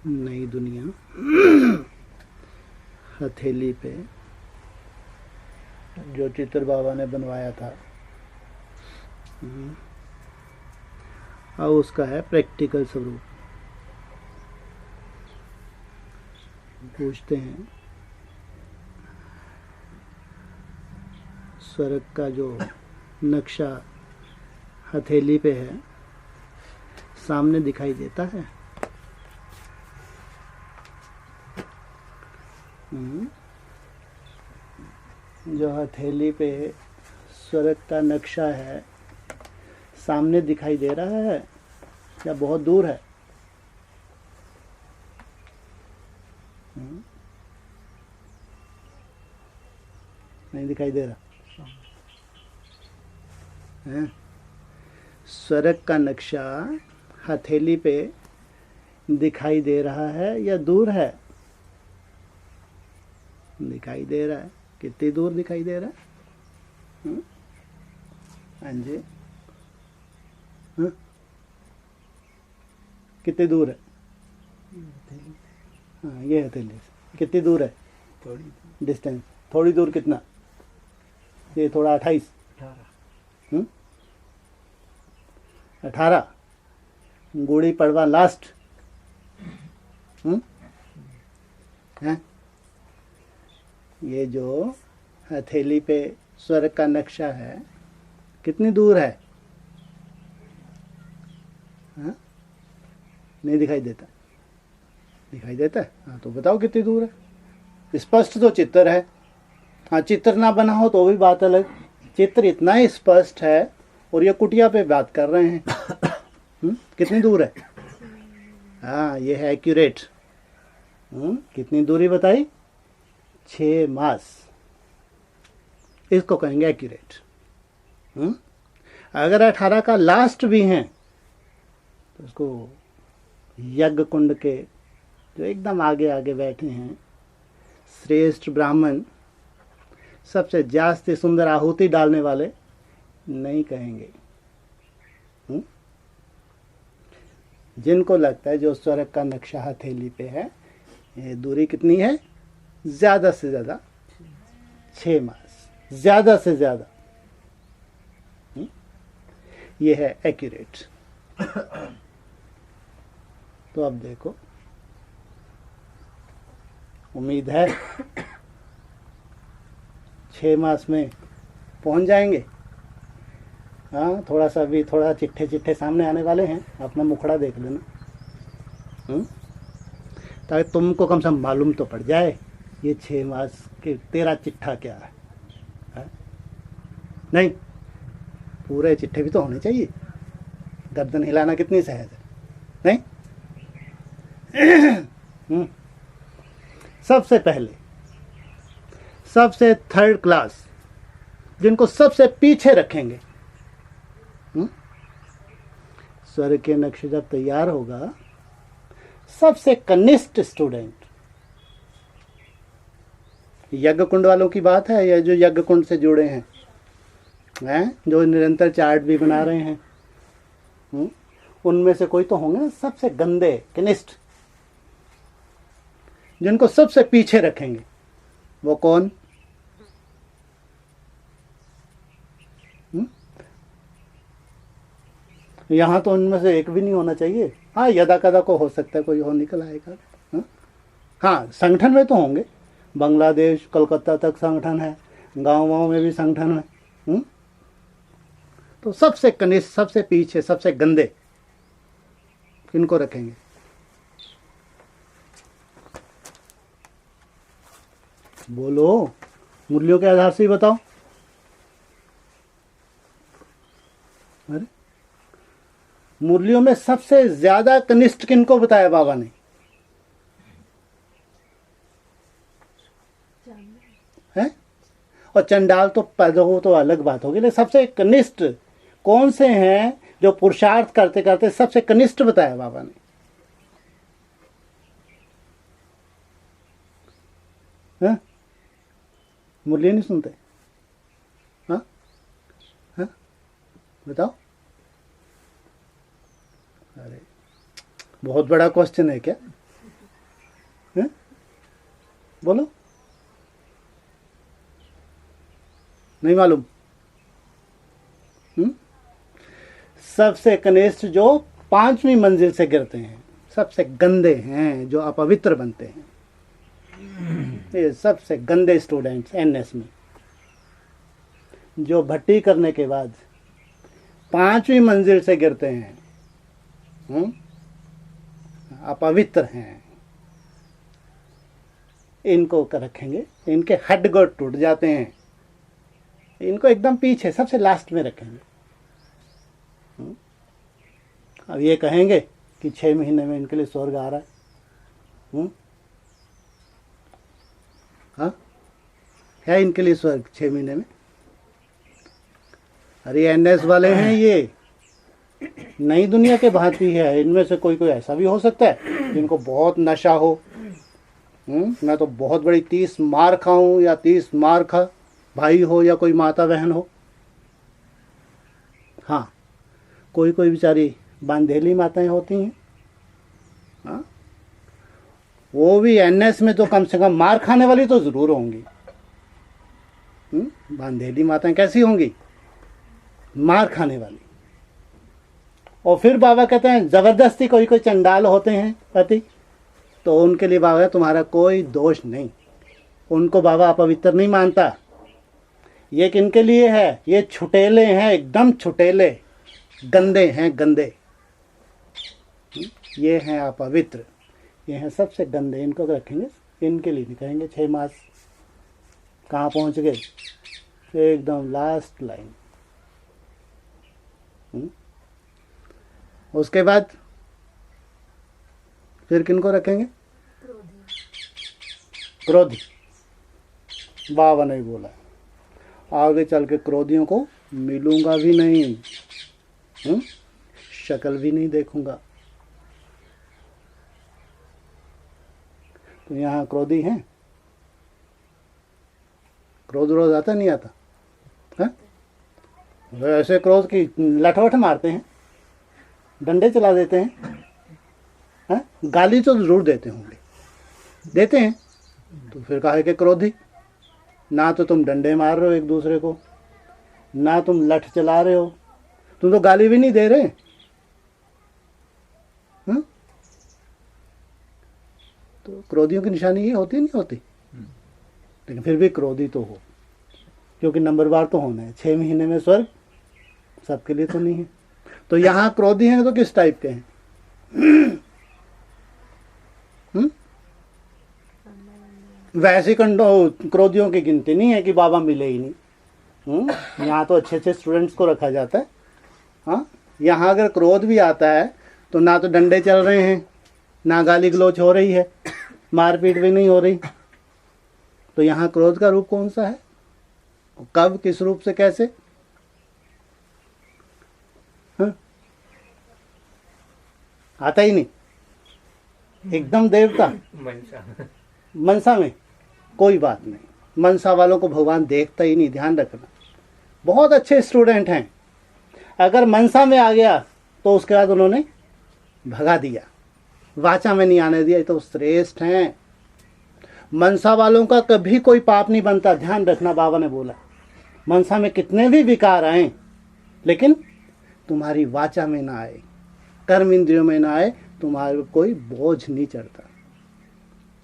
नई दुनिया हथेली पे जो चित्र बाबा ने बनवाया था, अब उसका है प्रैक्टिकल स्वरूप। पूछते हैं स्वर्ग का जो नक्शा हथेली पे है, सामने दिखाई देता है? जो हथेली पे स्वर्ग का नक्शा है, सामने दिखाई दे रहा है या बहुत दूर है? नहीं दिखाई दे रहा है। स्वर्ग का नक्शा हथेली पे दिखाई दे रहा है या दूर है? दिखाई दे रहा है। कितनी दूर दिखाई दे रहा है? हाँ जी, कितनी दूर है? हाँ, ये हथेली से कितनी दूर है? थोड़ी डिस्टेंस थोड़ी दूर कितना? ये थोड़ा 28 18 गुड़ी पड़वा लास्ट है। ये जो हथेली पे स्वर्ग का नक्शा है, कितनी दूर है? हाँ? नहीं दिखाई देता? दिखाई देता है? हाँ, तो बताओ कितनी दूर है। स्पष्ट तो चित्र है। हाँ, चित्र ना बना हो तो भी बात अलग। चित्र इतना ही स्पष्ट है और ये कुटिया पे बात कर रहे हैं। कितनी दूर है? हाँ, ये है एक्यूरेट। कितनी दूरी बताई? 6 मास। इसको कहेंगे एक्यूरेट। अगर 18 का लास्ट भी है तो उसको यज्ञ कुंड के जो एकदम आगे आगे बैठे हैं श्रेष्ठ ब्राह्मण, सबसे जास्ती सुंदर आहुति डालने वाले नहीं कहेंगे। जिनको लगता है जो स्वर्ग का नक्शा हथेली पे है, ये दूरी कितनी है? ज्यादा से ज्यादा 6 मास, ज्यादा से ज्यादा। ये है एक्यूरेट। तो अब देखो, उम्मीद है 6 मास में पहुंच जाएंगे। हाँ, थोड़ा सा भी थोड़ा चिट्ठे चिट्ठे सामने आने वाले हैं, अपना मुखड़ा देख लेना, ताकि तुमको कम से कम मालूम तो पड़ जाए ये 6 मास के तेरा चिट्ठा क्या है? नहीं, पूरे चिट्ठे भी तो होने चाहिए। गर्दन हिलाना कितनी सहज है, नहीं? सबसे पहले सबसे थर्ड क्लास, जिनको सबसे पीछे रखेंगे, स्वर्ग के नक्शे जब तैयार होगा, सबसे कनिष्ठ स्टूडेंट, यज्ञ कुंड वालों की बात है या जो यज्ञ कुंड से जुड़े हैं, जो निरंतर चार्ट भी बना रहे हैं, उनमें से कोई तो होंगे ना सबसे गंदे कनिष्ठ, जिनको सबसे पीछे रखेंगे। वो कौन? यहां तो उनमें से एक भी नहीं होना चाहिए। हाँ, यदा कदा को हो सकता है कोई और निकल आएगा। हाँ, संगठन में तो होंगे। बांग्लादेश कलकत्ता तक संगठन है, गाँव में भी संगठन है। तो सबसे कनिष्ठ, सबसे पीछे, सबसे गंदे किनको रखेंगे? बोलो, मूल्यों के आधार से ही बताओ। अरे, मूल्यों में सबसे ज्यादा कनिष्ठ किनको बताया बाबा ने? है? और चंडाल तो पैदा हो तो अलग बात होगी, लेकिन सबसे कनिष्ठ कौन से हैं जो पुरुषार्थ करते करते सबसे कनिष्ठ बताया बाबा ने? है? मूल्य नहीं सुनते? हाँ, हाँ, बताओ। अरे, बहुत बड़ा क्वेश्चन है क्या? हैं? बोलो, नहीं मालूम? सबसे कनिष्ठ जो 5वीं मंजिल से गिरते हैं, सबसे गंदे हैं, जो अपवित्र बनते हैं, ये सबसे गंदे स्टूडेंट्स एनएस में, जो भट्टी करने के बाद 5वीं मंजिल से गिरते हैं, अपवित्र हैं, इनको रखेंगे, इनके हड्ड-गोड़ टूट जाते हैं, इनको एकदम पीछे सबसे लास्ट में रखेंगे। अब ये कहेंगे कि 6 महीने में इनके लिए स्वर्ग आ रहा है। हाँ, है इनके लिए स्वर्ग 6 महीने में? अरे एनएस वाले हैं, ये नई दुनिया के भांति है। इनमें से कोई कोई ऐसा भी हो सकता है जिनको बहुत नशा हो। मैं तो बहुत बड़ी 30 मार खाऊं या 30 मार खा भाई हो या कोई माता बहन हो। हाँ, कोई कोई बेचारी बांधेली माताएं होती हैं। हाँ, वो भी एनएस में तो कम से कम मार खाने वाली तो जरूर होंगी। बांधेली माताएं कैसी होंगी? मार खाने वाली। और फिर बाबा कहते हैं जबरदस्ती कोई कोई चंडाल होते हैं पति, तो उनके लिए बाबा तुम्हारा कोई दोष नहीं, उनको बाबा अपवित्र नहीं मानता। ये किनके लिए है? ये छुटेले हैं, एकदम छुटेले, गंदे हैं, गंदे। ये हैं अपवित्र, ये हैं सबसे गंदे, इनको रखेंगे, इनके लिए नहीं कहेंगे 6 मास। कहाँ पहुँच गए? एकदम लास्ट लाइन। उसके बाद फिर किनको रखेंगे? क्रोधी। बाबा ने बोला आगे चल के क्रोधियों को मिलूंगा भी नहीं, शक्ल भी नहीं देखूंगा। तो यहाँ क्रोधी हैं? क्रोध रोज आता नहीं आता है? ऐसे क्रोध की लठवठ मारते हैं, डंडे चला देते हैं, गाली तो जरूर देते होंगे, देते हैं। तो फिर कहा है कि क्रोधी, ना तो तुम डंडे मार रहे हो एक दूसरे को, ना तुम लठ चला रहे हो, तुम तो गाली भी नहीं दे रहे। तो क्रोधियों की निशानी ये होती नहीं होती? लेकिन फिर भी क्रोधी तो हो, क्योंकि नंबरवार तो होना है। 6 महीने में स्वर्ग सबके लिए तो नहीं है। तो यहाँ क्रोधी हैं तो किस टाइप के हैं? वैसे क्रोधियों की गिनती नहीं है कि बाबा मिले ही नहीं। यहाँ तो अच्छे अच्छे स्टूडेंट्स को रखा जाता है। हाँ, यहाँ अगर क्रोध भी आता है तो ना तो डंडे चल रहे हैं, ना गाली गलौच हो रही है, मारपीट भी नहीं हो रही। तो यहाँ क्रोध का रूप कौन सा है? कब, किस रूप से, कैसे? हाँ? आता ही नहीं, एकदम देवता। मनसा में कोई बात नहीं, मनसा वालों को भगवान देखता ही नहीं, ध्यान रखना। बहुत अच्छे स्टूडेंट हैं, अगर मनसा में आ गया तो उसके बाद उन्होंने भगा दिया, वाचा में नहीं आने दिया, तो श्रेष्ठ हैं। मनसा वालों का कभी कोई पाप नहीं बनता, ध्यान रखना। बाबा ने बोला मनसा में कितने भी विकार आए, लेकिन तुम्हारी वाचा में ना आए, कर्म इंद्रियों में ना आए, तुम्हारे कोई बोझ नहीं चढ़ता।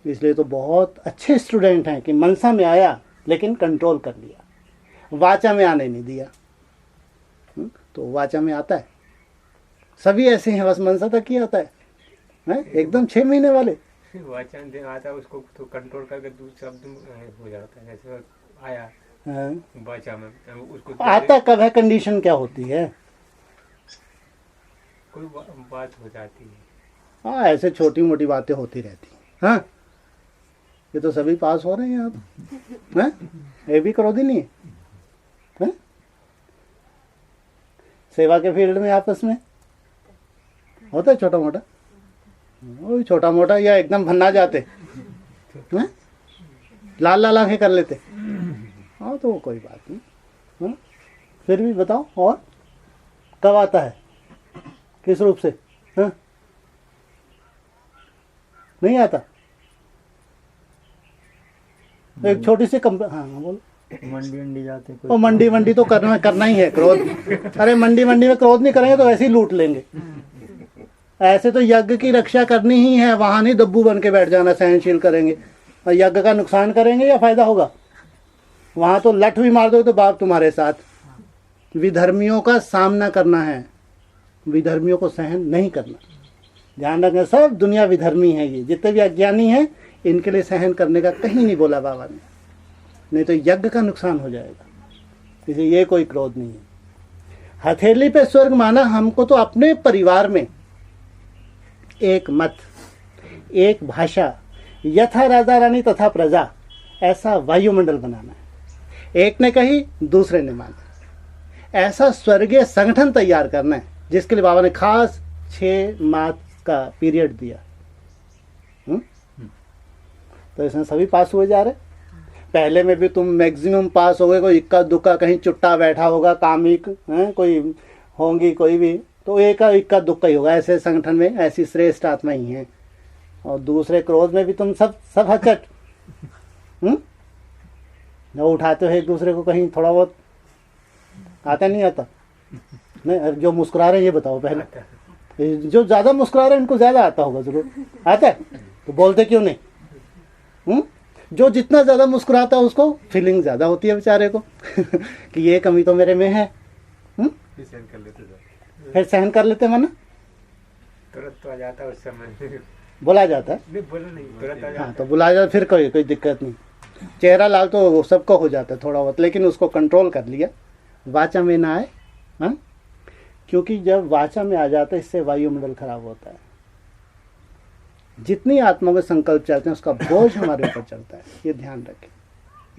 इसलिए तो बहुत अच्छे स्टूडेंट हैं कि मनसा में आया लेकिन कंट्रोल कर लिया, वाचा में आने नहीं दिया। तो वाचा में आता है, सभी ऐसे हैं, बस मनसा तक ही आता है, एकदम 6 महीने वाले। वाचा में आता है, उसको तो कंट्रोल करके दूसरा शब्द हो जाता है। जैसे आया वाचा में, उसको आता कब है? कंडीशन क्या होती है? कोई बात हो जाती है। हाँ, ऐसे छोटी मोटी बातें होती रहती हैं। हाँ, ये तो सभी पास हो रहे हैं आप, हैं? ये भी क्रोधी नहीं है? सेवा के फील्ड में आपस में होता है छोटा मोटा, वो छोटा मोटा, या एकदम भन्ना जाते हैं, लाल लाल आंखें कर लेते। हाँ, तो कोई बात नहीं। हाँ? फिर भी बताओ, और कब आता है, किस रूप से? हाँ? नहीं आता। तो एक छोटी सी हाँ बोलो। मंडी वंडी जाते वो मंडी वंडी तो करना ही है क्रोध। अरे मंडी में क्रोध नहीं करेंगे तो ऐसे ही लूट लेंगे। ऐसे तो यज्ञ की रक्षा करनी ही है, वहां नहीं दब्बू बन के बैठ जाना, सहनशील करेंगे और यज्ञ का नुकसान करेंगे या फायदा होगा। वहां तो लठ भी मार दो तो बाप तुम्हारे साथ। विधर्मियों का सामना करना है, विधर्मियों को सहन नहीं करना। ध्यान रखना, सब दुनिया विधर्मी है। ये जितने भी अज्ञानी हैं इनके लिए सहन करने का कहीं नहीं बोला बाबा ने, नहीं तो यज्ञ का नुकसान हो जाएगा। इसलिए ये कोई क्रोध नहीं है। हथेली पे स्वर्ग माना हमको तो अपने परिवार में एक मत, एक भाषा, यथा राजा रानी तथा प्रजा, ऐसा वायुमंडल बनाना है। एक ने कही दूसरे ने माना, ऐसा स्वर्गीय संगठन तैयार करना है जिसके लिए बाबा ने खास 6 माह का पीरियड दिया। तो इसमें सभी पास हुए जा रहे। पहले में भी तुम मैक्सिमम पास हो गए, कोई इक्का दुक्का कहीं चुट्टा बैठा होगा, कामिक कोई होंगी कोई भी, तो एक इक्का दुक्का ही होगा। ऐसे संगठन में ऐसी श्रेष्ठ आत्मा ही है। और दूसरे क्रोध में भी तुम सब हचट जब उठाते हो एक दूसरे को, कहीं थोड़ा बहुत आता नहीं आता? नहीं, जो मुस्कुरा रहे हैं ये बताओ पहले। जो ज्यादा मुस्कुरा रहे हैं इनको ज्यादा आता होगा, जरूर आता है तो बोलते क्यों नहीं? जो जितना ज्यादा मुस्कुराता है उसको फीलिंग ज्यादा होती है बेचारे को कि ये कमी तो मेरे में है। फिर सहन कर लेते मना, तुरंत तो आ जाता है उस समय। बोला जाता है नहीं, बोला नहीं, तुरंत आ जाता हाँ, तो बुला जाता, फिर कोई दिक्कत नहीं। चेहरा लाल तो सबको हो जाता है थोड़ा बहुत, लेकिन उसको कंट्रोल कर लिया, वाचा में ना आए। हाँ, क्योंकि जब वाचा में आ जाता है इससे वायुमंडल खराब होता है। जितनी आत्माओं के संकल्प चलते हैं उसका बोझ हमारे ऊपर चलता है, ये ध्यान रखें।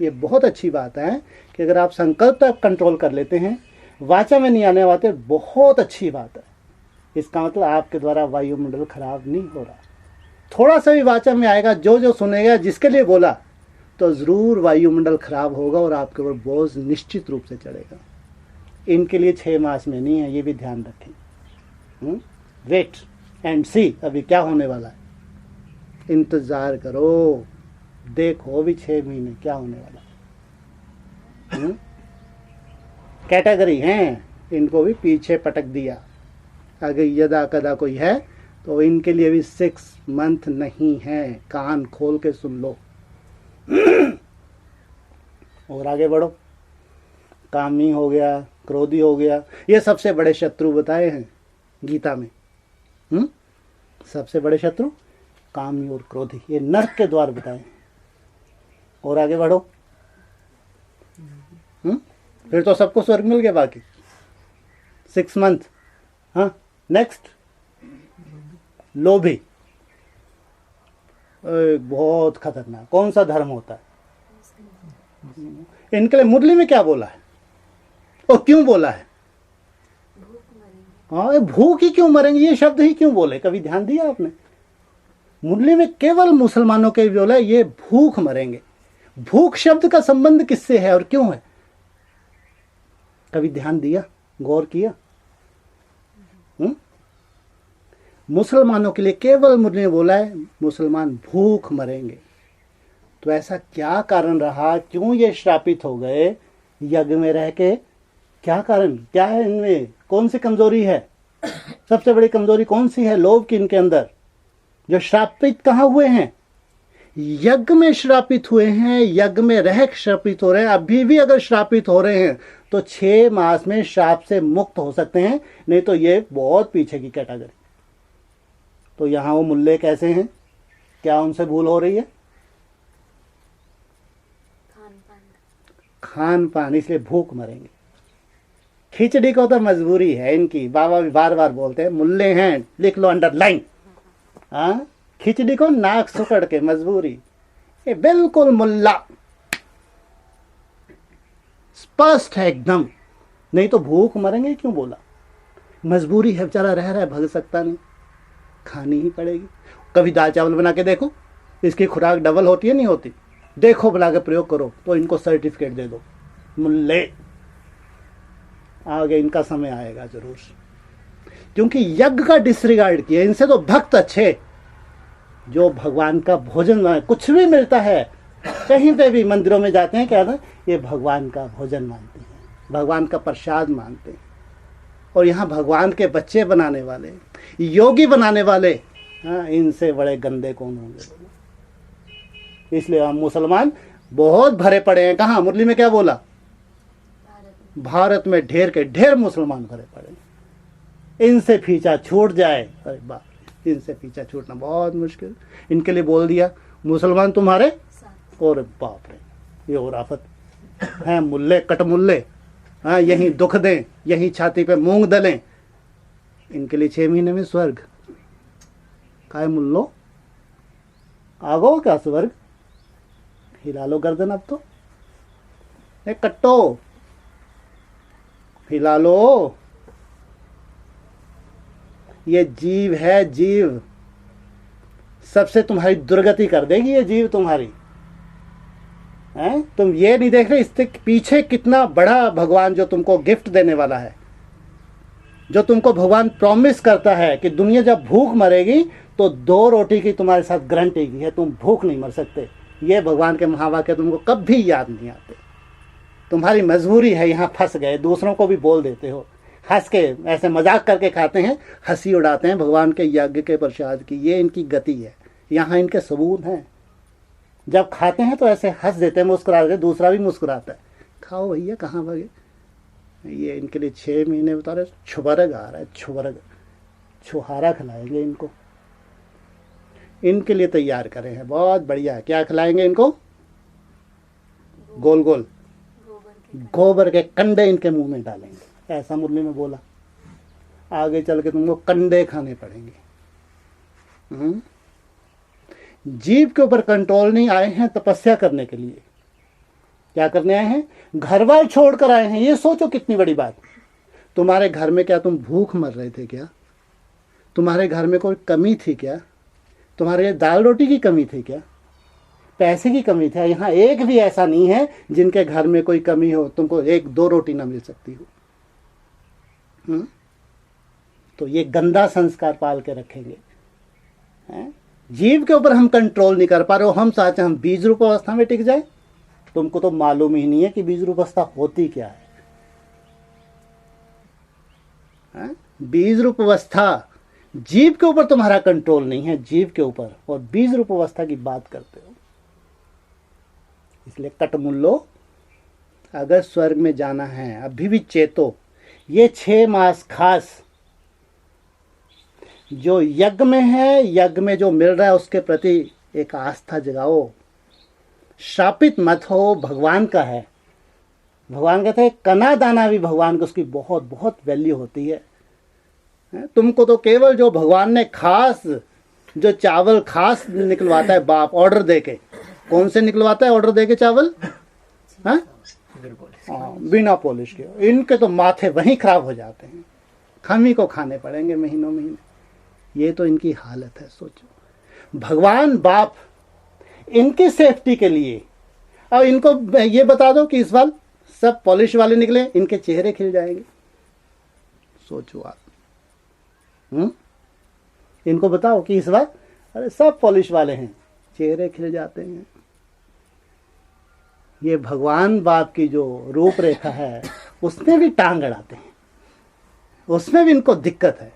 ये बहुत अच्छी बात है कि अगर आप संकल्प तक कंट्रोल कर लेते हैं, वाचा में नहीं आने वाले, बहुत अच्छी बात है। इसका मतलब आपके द्वारा वायुमंडल खराब नहीं हो रहा। थोड़ा सा भी वाचा में आएगा, जो सुनेगा, जिसके लिए बोला, तो जरूर वायुमंडल खराब होगा और आपके ऊपर बोझ निश्चित रूप से चढ़ेगा। इनके लिए 6 मास में नहीं है, ये भी ध्यान रखें। वेट एंड सी, अभी क्या होने वाला है, इंतजार करो, देखो भी 6 महीने क्या होने वाला है। कैटेगरी हैं, इनको भी पीछे पटक दिया। अगर यदा कदा कोई है तो इनके लिए भी 6 मंथ नहीं है। कान खोल के सुन लो और आगे बढ़ो। कामी हो गया, क्रोधी हो गया, ये सबसे बड़े शत्रु बताए हैं गीता में। सबसे बड़े शत्रु कामी और क्रोधी, ये नरक के द्वार बताए हैं। और आगे बढ़ो। फिर तो सबको स्वर्ग मिल गया बाकी 6 मंथ। हाँ, नेक्स्ट लोभी, बहुत खतरनाक। कौन सा धर्म होता है इनके लिए? मुरली में क्या बोला है और क्यों बोला है? हाँ, भूख ही क्यों मरेंगे, ये शब्द ही क्यों बोले? कभी ध्यान दिया आपने? मुरली में केवल मुसलमानों के बोला ये भूख मरेंगे। भूख शब्द का संबंध किससे है और क्यों है? कभी ध्यान दिया, गौर किया? मुसलमानों के लिए केवल मुरली ने बोला है मुसलमान भूख मरेंगे। तो ऐसा क्या कारण रहा, क्यों ये श्रापित हो गए यज्ञ में रह के? क्या कारण, क्या है इनमें? कौन सी कमजोरी है? सबसे बड़ी कमजोरी कौन सी है लोभ की इनके अंदर? जो श्रापित कहाँ हुए हैं? यज्ञ में श्रापित हुए हैं। यज्ञ में रह श्रापित हो रहे हैं। अभी भी अगर श्रापित हो रहे हैं तो 6 मास में श्राप से मुक्त हो सकते हैं, नहीं तो ये बहुत पीछे की कैटेगरी। तो यहाँ वो मुल्ले कैसे हैं? क्या उनसे भूल हो रही है? खान पान, इसलिए भूख मरेंगे। खिचड़ी को तो मजबूरी है इनकी। बाबा भी बार बार बोलते हैं, मुल्ले हैं, लिख लो अंडरलाइन। हाँ, खिचड़ी को नाक सुकड़ के मजबूरी। ये बिल्कुल मुल्ला, स्पष्ट है एकदम। नहीं तो भूख मरेंगे क्यों बोला? मजबूरी है, बेचारा रह रहा है, भग सकता नहीं, खानी ही पड़ेगी। कभी दाल चावल बना के देखो, इसकी खुराक डबल होती है नहीं होती? देखो, बना के प्रयोग करो तो इनको सर्टिफिकेट दे दो। मुल्ले आगे इनका समय आएगा जरूर, क्योंकि यज्ञ का डिसरिगार्ड किया। इनसे तो भक्त अच्छे, जो भगवान का भोजन कुछ भी मिलता है कहीं पे भी मंदिरों में जाते हैं, क्या ना, ये भगवान का भोजन मानते हैं, भगवान का प्रसाद मानते हैं। और यहाँ भगवान के बच्चे बनाने वाले, योगी बनाने वाले, हाँ, इनसे बड़े गंदे कौन होंगे। इसलिए हम मुसलमान बहुत भरे पड़े हैं। कहाँ? मुरली में क्या बोला? भारत में ढेर के ढेर मुसलमान भरे पड़े हैं। इनसे पीछा छूट जाए, अरे बाप, इनसे पीछा छूटना बहुत मुश्किल। इनके लिए बोल दिया मुसलमान तुम्हारे, और बाप रे, ये और आफत है। मुल्ले कट मुल्ले, हाँ, यहीं दुख दें, यहीं छाती पे मूंग दलें। इनके लिए 6 महीने में स्वर्ग। काय मुल्लो, आगो क्या स्वर्ग? हिला लो गर्दन अब तो, कट्टो हिला लो। ये जीव है, जीव सबसे तुम्हारी दुर्गति कर देगी। ये जीव तुम्हारी है, तुम ये नहीं देख रहे इसके पीछे कितना बड़ा भगवान जो तुमको गिफ्ट देने वाला है, जो तुमको भगवान प्रॉमिस करता है कि दुनिया जब भूख मरेगी तो 2 रोटी की तुम्हारे साथ गारंटी की है, तुम भूख नहीं मर सकते। ये भगवान के महावाक्य तुमको कभी याद नहीं आते। तुम्हारी मजबूरी है, यहाँ फंस गए, दूसरों को भी बोल देते हो, हंस के ऐसे मजाक करके खाते हैं, हंसी उड़ाते हैं भगवान के यज्ञ के प्रसाद की। ये इनकी गति है, यहाँ इनके सबूत हैं। जब खाते हैं तो ऐसे हंस देते हैं, मुस्कुरा देते, दूसरा भी मुस्कुराता है। खाओ भैया, कहाँ भागे। ये इनके लिए 6 महीने बता रहे, छुबरग आ रहा है, छुबरग, छुहारा खिलाएंगे इनको। इनके लिए तैयार करें हैं, बहुत बढ़िया है। क्या खिलाएंगे इनको? गोल गोल गोबर के कंडे इनके मुंह में डालेंगे, ऐसा मुरली में बोला। आगे चल के तुमको कंडे खाने पड़ेंगे। जीव के ऊपर कंट्रोल नहीं, आए हैं तपस्या करने के लिए। क्या करने आए हैं? घर बार छोड़कर आए हैं। ये सोचो कितनी बड़ी बात। तुम्हारे घर में क्या तुम भूख मर रहे थे क्या? तुम्हारे घर में कोई कमी थी क्या? तुम्हारे दाल रोटी की कमी थी क्या? पैसे की कमी थी? यहाँ एक भी ऐसा नहीं है जिनके घर में कोई कमी हो, तुमको 1-2 रोटी ना मिल सकती हो। तो ये गंदा संस्कार पाल के रखेंगे। जीव के ऊपर हम कंट्रोल नहीं कर पा रहे हो। हम चाहते हम बीज रूप अवस्था में टिक जाए। तुमको तो मालूम ही नहीं है कि बीज रूप अवस्था होती क्या है। बीज रूप अवस्था, जीव के ऊपर तुम्हारा कंट्रोल नहीं है, जीव के ऊपर, और बीज रूप अवस्था की बात करते हो। इसलिए कटमुल्लो, अगर स्वर्ग में जाना है अभी भी चेतो। ये 6 मास खास जो यज्ञ में है, यज्ञ में जो मिल रहा है उसके प्रति एक आस्था जगाओ। शापित मत हो, भगवान का है। भगवान कहते हैं कना दाना भी भगवान को उसकी बहुत बहुत वैल्यू होती है। तुमको तो केवल जो भगवान ने खास, जो चावल खास निकलवाता है बाप ऑर्डर देके। कौन से निकलवाता है ऑर्डर देके चावल? बिना पॉलिश के। इनके तो माथे वहीं खराब हो जाते हैं, खमी को खाने पड़ेंगे महीनों महीने। ये तो इनकी हालत है। सोचो, भगवान बाप इनकी सेफ्टी के लिए। अब इनको ये बता दो कि इस बार सब पॉलिश वाले निकले, इनके चेहरे खिल जाएंगे। सोचो आप। इनको बताओ कि इस बार अरे सब पॉलिश वाले हैं, चेहरे खिल जाते हैं। ये भगवान बाप की जो रूपरेखा है उसमें भी टांग अड़ाते हैं, उसमें भी इनको दिक्कत है।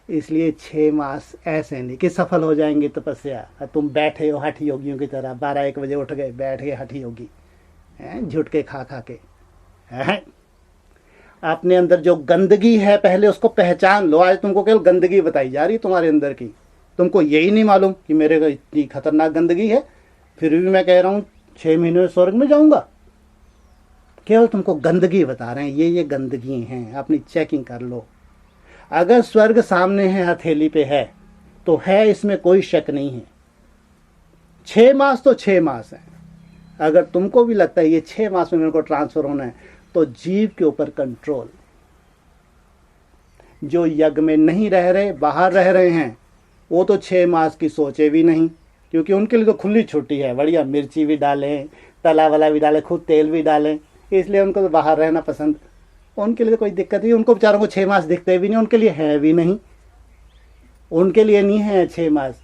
इसलिए 6 मास ऐसे नहीं कि सफल हो जाएंगे तपस्या। तुम बैठे हो हठ योगियों की तरह, 12-1 बजे उठ गए, बैठ गए हठ योगी, झुटके खा खा के। अपने अंदर जो गंदगी है पहले उसको पहचान लो। आज तुमको केवल गंदगी बताई जा रही है तुम्हारे अंदर की, तुमको यही नहीं मालूम कि मेरे को इतनी खतरनाक गंदगी है। फिर भी मैं कह रहा हूँ 6 महीने में स्वर्ग में जाऊंगा। केवल तुमको गंदगी बता रहे हैं, ये गंदगी हैं, अपनी चेकिंग कर लो। अगर स्वर्ग सामने है, हथेली पे है, तो है, इसमें कोई शक नहीं है। 6 मास तो 6 मास है। अगर तुमको भी लगता है ये 6 मास में मेरे को ट्रांसफर होना है, तो जीव के ऊपर कंट्रोल। जो यज्ञ में नहीं रह रहे, बाहर रह रहे हैं, वो तो 6 मास की सोचे भी नहीं, क्योंकि उनके लिए तो खुली छुट्टी है। बढ़िया मिर्ची भी डालें, तला वाला भी डालें, खुद तेल भी डालें, इसलिए उनको तो बाहर रहना पसंद। उनके लिए तो कोई दिक्कत नहीं। उनको बेचारों को 6 मास दिखते भी नहीं, उनके लिए है भी नहीं, उनके लिए नहीं है 6 मास।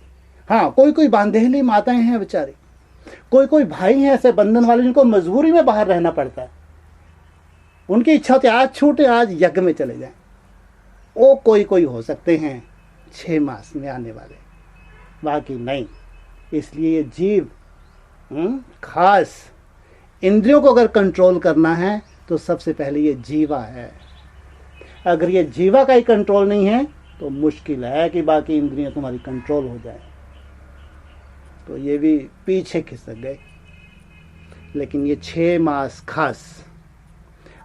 हाँ, कोई कोई बांधेली माताएं हैं बेचारी, कोई कोई भाई हैं ऐसे बंधन वाले जिनको मजबूरी में बाहर रहना पड़ता है, उनकी इच्छा होती है आज छूटे, आज यज्ञ में चले जाएं। वो कोई कोई हो सकते हैं 6 मास में आने वाले, बाकी नहीं। इसलिए ये जीव खास इंद्रियों को अगर कंट्रोल करना है तो सबसे पहले ये जीवा है। अगर ये जीवा का ही कंट्रोल नहीं है तो मुश्किल है कि बाकी इंद्रियां तुम्हारी कंट्रोल हो जाए। तो ये भी पीछे खिसक गए। लेकिन ये 6 मास खास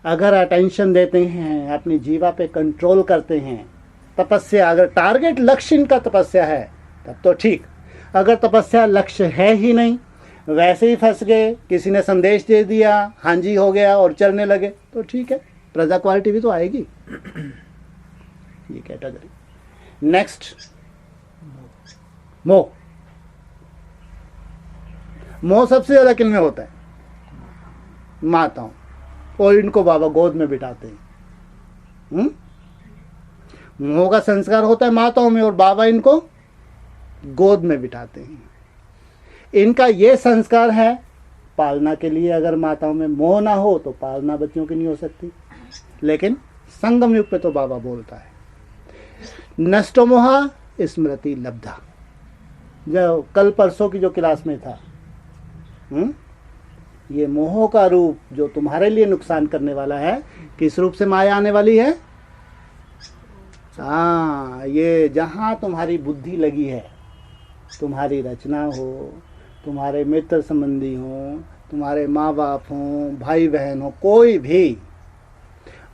अगर अटेंशन देते हैं, अपनी जीवा पे कंट्रोल करते हैं, तपस्या, अगर टारगेट लक्ष्य इनका तपस्या है तब तो ठीक। अगर तपस्या लक्ष्य है ही नहीं, वैसे ही फंस गए, किसी ने संदेश दे दिया, हाँ जी हो गया और चलने लगे, तो ठीक है, प्रजा क्वालिटी भी तो आएगी। ये कैटेगरी। नेक्स्ट मोह। मोह सबसे ज्यादा किन में होता है? माताओं, और इनको बाबा गोद में बिठाते हैं। मोह का संस्कार होता है माताओं में और बाबा इनको गोद में बिठाते हैं। इनका ये संस्कार है पालना के लिए। अगर माताओं में मोह ना हो तो पालना बच्चों की नहीं हो सकती। लेकिन संगम युग पे तो बाबा बोलता है नष्टो मोहा स्मृति लब्धा। जो कल परसों की जो क्लास में था, ये मोह का रूप जो तुम्हारे लिए नुकसान करने वाला है, किस रूप से माया आने वाली है? हाँ, ये जहाँ तुम्हारी बुद्धि लगी है, तुम्हारी रचना हो, तुम्हारे मित्र संबंधी हो, तुम्हारे माँ बाप हो, भाई बहन हो, कोई भी,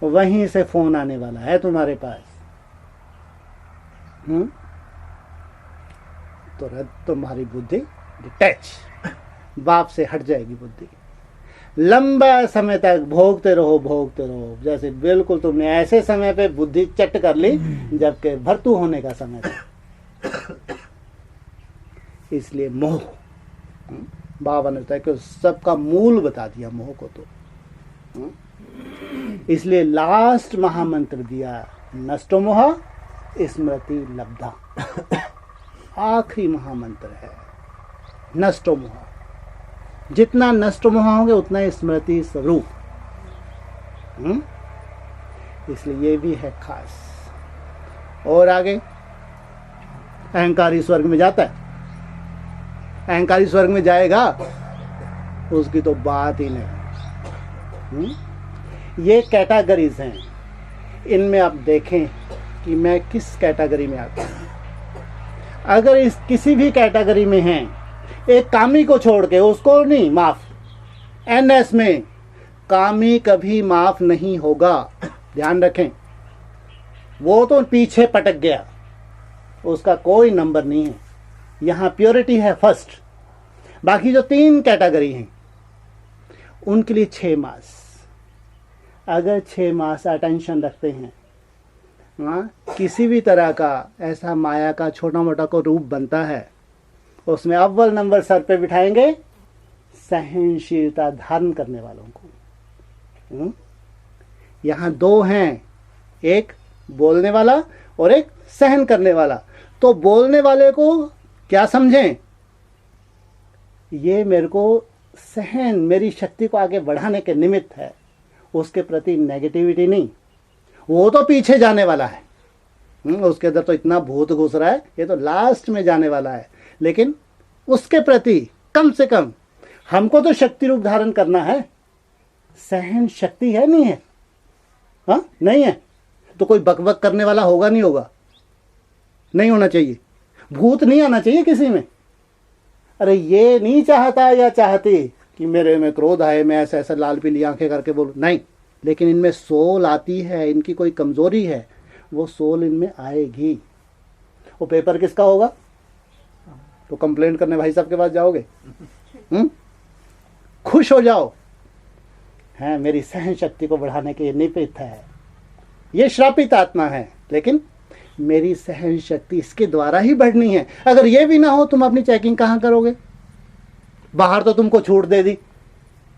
वहीं से फोन आने वाला है तुम्हारे पास। तो तुम्हारी बुद्धि डिटैच, बाप से हट जाएगी बुद्धि। लंबा समय तक भोगते रहो, जैसे बिल्कुल तुमने ऐसे समय पे बुद्धि चट कर ली जबकि भर्तू होने का समय था। इसलिए मोह, बाबा ने बताया कि सबका मूल बता दिया मोह को। तो इसलिए लास्ट महामंत्र दिया नष्टो मोह स्मृति लब्धा। आखिरी महामंत्र है नष्टो मोह। जितना नष्ट मोह होंगे उतना ही स्मृति स्वरूप। इसलिए ये भी है खास। और आगे अहंकारी स्वर्ग में जाता है। अहंकारी स्वर्ग में जाएगा उसकी तो बात ही नहीं। ये कैटेगरीज हैं, इनमें आप देखें कि मैं किस कैटेगरी में आता हूँ। अगर इस किसी भी कैटेगरी में हैं, एक कामी को छोड़ के, उसको नहीं माफ, एनएस में कामी कभी माफ नहीं होगा, ध्यान रखें। वो तो पीछे पटक गया, उसका कोई नंबर नहीं है। यहाँ प्योरिटी है फर्स्ट। बाकी जो 3 कैटेगरी हैं उनके लिए 6 मास। अगर 6 मास अटेंशन रखते हैं, किसी भी तरह का ऐसा माया का छोटा मोटा को रूप बनता है, उसमें अव्वल नंबर सर पे बिठाएंगे सहनशीलता धारण करने वालों को। यहाँ 2 हैं, एक बोलने वाला और एक सहन करने वाला। तो बोलने वाले को क्या समझें? ये मेरे को सहन, मेरी शक्ति को आगे बढ़ाने के निमित्त है, उसके प्रति नेगेटिविटी नहीं। वो तो पीछे जाने वाला है, उसके अंदर तो इतना भूत घुस रहा है, ये तो लास्ट में जाने वाला है। लेकिन उसके प्रति कम से कम हमको तो शक्ति रूप धारण करना है। सहन शक्ति है नहीं है? हाँ, नहीं है तो कोई बकबक करने वाला होगा नहीं होगा? नहीं होना चाहिए। भूत नहीं आना चाहिए किसी में। अरे ये नहीं चाहता या चाहती कि मेरे में क्रोध आए, मैं ऐसा ऐसा लाल पीली आंखें करके बोलूं, नहीं। लेकिन इनमें सोल आती है, इनकी कोई कमजोरी है, वो सोल इनमें आएगी। वो पेपर किसका होगा? तो कंप्लेंट करने भाई साहब के पास जाओगे? खुश हो जाओ, है मेरी सहन शक्ति को बढ़ाने के निमित्त है। ये श्रापित आत्मा है, लेकिन मेरी सहन शक्ति इसके द्वारा ही बढ़नी है। अगर ये भी ना हो, तुम अपनी चेकिंग कहाँ करोगे? बाहर तो तुमको छूट दे दी,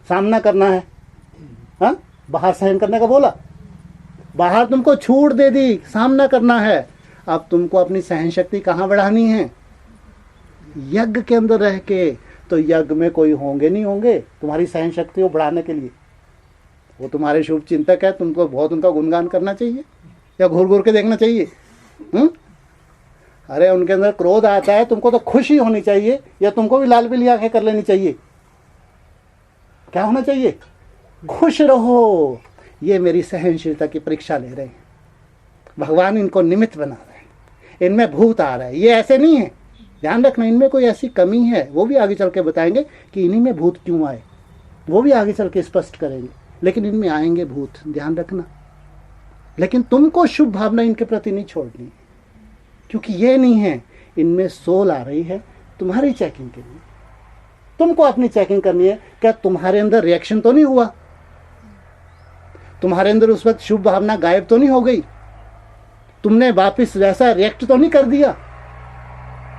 सामना करना है। हाँ, बाहर सहन करने का बोला, बाहर तुमको छूट दे दी, सामना करना है। अब तुमको अपनी सहन शक्ति कहाँ बढ़ानी है? यज्ञ के अंदर रह के तो यज्ञ में कोई होंगे नहीं होंगे तुम्हारी सहन शक्ति को बढ़ाने के लिए। वो तुम्हारे शुभ चिंतक है, तुमको बहुत उनका गुणगान करना चाहिए या घूर घूर के देखना चाहिए? अरे उनके अंदर क्रोध आता है, तुमको तो खुशी होनी चाहिए या तुमको भी लाल पीली आंखें कर लेनी चाहिए? क्या होना चाहिए? खुश रहो, ये मेरी सहनशीलता की परीक्षा ले रहे हैं, भगवान इनको निमित्त बना रहे हैं, इनमें भूत आ रहा है, ये ऐसे नहीं है। ध्यान रखना, इनमें कोई ऐसी कमी है, वो भी आगे चल के बताएंगे कि इन्हीं में भूत क्यों आए, वो भी आगे चल के स्पष्ट करेंगे, लेकिन इनमें आएंगे भूत, ध्यान रखना। लेकिन तुमको शुभ भावना इनके प्रति नहीं छोड़नी, क्योंकि ये नहीं है, इनमें सोल आ रही है तुम्हारी चेकिंग के लिए। तुमको अपनी चेकिंग करनी है, क्या तुम्हारे अंदर रिएक्शन तो नहीं हुआ, तुम्हारे अंदर उस वक्त शुभ भावना गायब तो नहीं हो गई, तुमने वापस वैसा रिएक्ट तो नहीं कर दिया।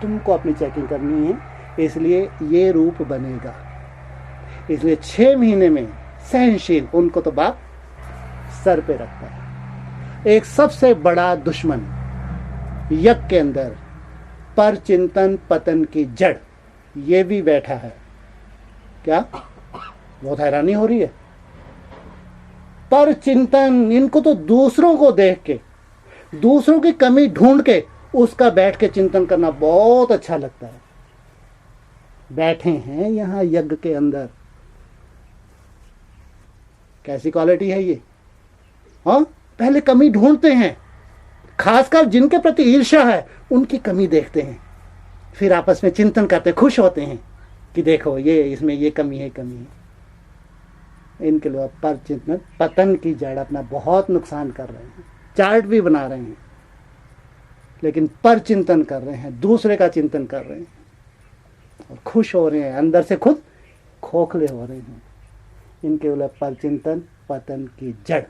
तुमको अपनी चेकिंग करनी है, इसलिए ये रूप बनेगा। इसलिए 6 महीने में सहनशील, उनको तो बाप सर पे रखता है। एक सबसे बड़ा दुश्मन यज्ञ के अंदर पर चिंतन पतन की जड़, ये भी बैठा है। क्या बहुत हैरानी हो रही है? पर चिंतन, इनको तो दूसरों को देख के, दूसरों की कमी ढूंढ के उसका बैठ के चिंतन करना बहुत अच्छा लगता है। बैठे हैं यहां यज्ञ के अंदर, कैसी क्वालिटी है ये? हाँ, पहले कमी ढूंढते हैं, खासकर जिनके प्रति ईर्ष्या है उनकी कमी देखते हैं, फिर आपस में चिंतन करते, खुश होते हैं कि देखो ये इसमें ये कमी है, कमी है। इनके लोग पर चिंतन पतन की जड़ अपना बहुत नुकसान कर रहे हैं, चार्ट भी बना रहे हैं, लेकिन पर चिंतन कर रहे हैं, दूसरे का चिंतन कर रहे हैं और खुश हो रहे हैं, अंदर से खुद खोखले हो रहे हैं। इनके लिए पर चिंतन पतन की जड़।